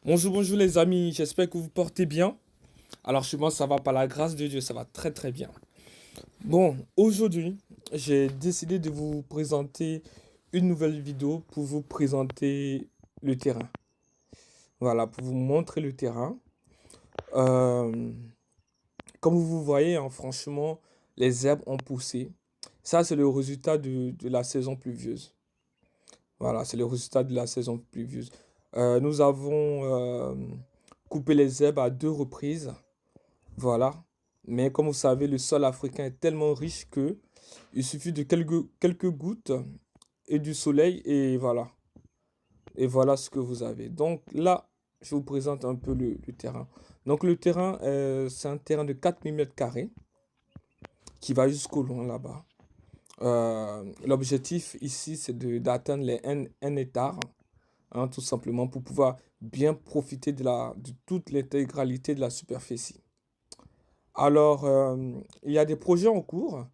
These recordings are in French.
Bonjour, bonjour les amis, j'espère que vous portez bien. Alors chez moi ça va par la grâce de Dieu, ça va très très bien. Bon, aujourd'hui j'ai décidé de vous présenter une nouvelle vidéo pour vous présenter le terrain. Voilà, pour vous montrer le terrain. Euh, Comme vous voyez, hein, franchement, les herbes ont poussé. Ça c'est le résultat de la saison pluvieuse. Voilà, c'est le résultat de la saison pluvieuse. Nous avons coupé les herbes à deux reprises. Voilà. Mais comme vous savez, le sol africain est tellement riche que il suffit de quelques gouttes et du soleil et voilà. Et voilà ce que vous avez. Donc là, je vous présente un peu le terrain. Donc le terrain, c'est un terrain de 4 000 mètres carrés qui va jusqu'au loin là-bas. L'objectif ici, c'est d'atteindre les 1 hectare, hein, tout simplement pour pouvoir bien profiter de toute l'intégralité de la superficie. Alors, il y a des projets en cours.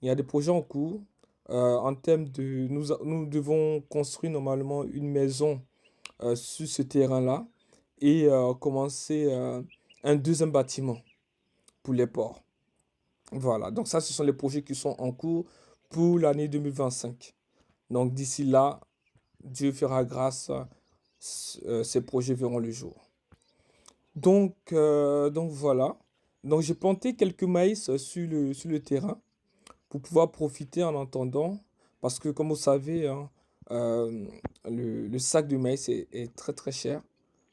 Il y a des projets en cours. En termes de... nous devons construire normalement une maison sur ce terrain-là et commencer un deuxième bâtiment pour les ports. Voilà. Donc ça, ce sont les projets qui sont en cours pour l'année 2025. Donc d'ici là, Dieu fera grâce, ces projets verront le jour. Donc voilà. Donc j'ai planté quelques maïs sur le terrain pour pouvoir profiter en attendant. Parce que comme vous savez, hein, euh, le sac de maïs est très très cher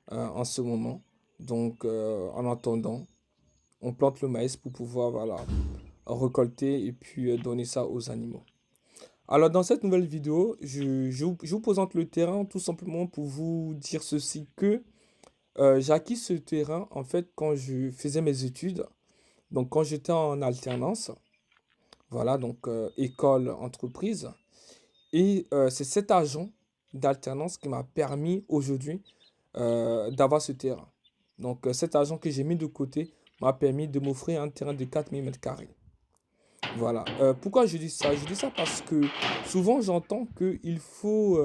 en ce moment. Donc en attendant, on plante le maïs pour pouvoir voilà, récolter et puis donner ça aux animaux. Alors dans cette nouvelle vidéo, je vous présente le terrain tout simplement pour vous dire ceci que j'ai acquis ce terrain en fait quand je faisais mes études, donc quand j'étais en alternance, voilà, donc école, entreprise. Et c'est cet argent d'alternance qui m'a permis aujourd'hui d'avoir ce terrain. Donc cet argent que j'ai mis de côté m'a permis de m'offrir un terrain de 4 000 mètres carrés. Voilà. Pourquoi je dis ça? Je dis ça parce que souvent j'entends qu'il faut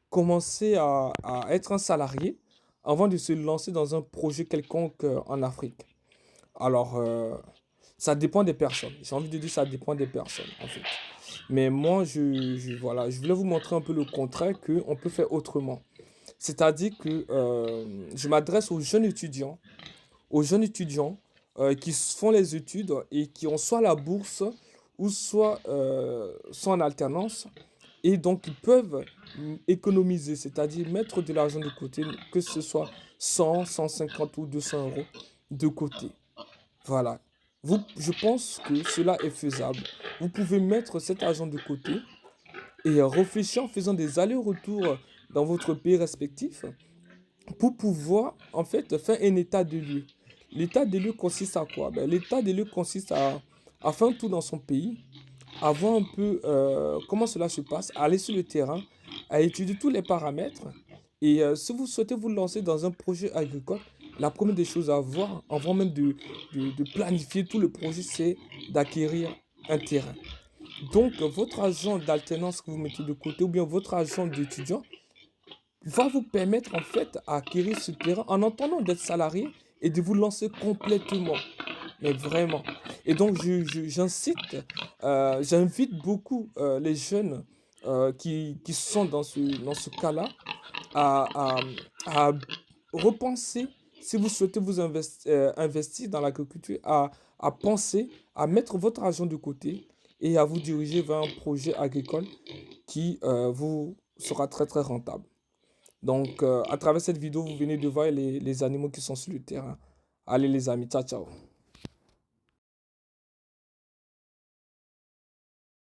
commencer à être un salarié avant de se lancer dans un projet quelconque en Afrique. Alors, ça dépend des personnes. J'ai envie de dire ça dépend des personnes, en fait. Mais moi, voilà, je voulais vous montrer un peu le contraire, qu'on peut faire autrement. C'est-à-dire que je m'adresse aux jeunes étudiants qui font les études et qui ont soit la bourse ou soit en alternance. Et donc, ils peuvent économiser, c'est-à-dire mettre de l'argent de côté, que ce soit 100, 150 ou 200 euros de côté. Voilà. Je pense que cela est faisable. Vous pouvez mettre cet argent de côté et réfléchir en faisant des allers-retours dans votre pays respectif pour pouvoir en fait faire un état de lieu. L'état des lieux consiste à quoi? Ben, l'état des lieux consiste à faire un tour dans son pays, à voir un peu comment cela se passe, à aller sur le terrain, à étudier tous les paramètres. Et si vous souhaitez vous lancer dans un projet agricole, la première des choses à voir, avant même de planifier tout le projet, c'est d'acquérir un terrain. Donc, votre argent d'alternance que vous mettez de côté ou bien votre argent d'étudiant va vous permettre en fait à acquérir ce terrain en attendant d'être salarié et de vous lancer complètement. Mais vraiment. Et donc, j'invite beaucoup les jeunes qui sont dans ce cas-là à, à repenser, si vous souhaitez investir dans l'agriculture, à penser, à mettre votre argent de côté et à vous diriger vers un projet agricole qui vous sera très très rentable. Donc, à travers cette vidéo, vous venez de voir les animaux qui sont sur le terrain. Allez les amis, ciao ciao.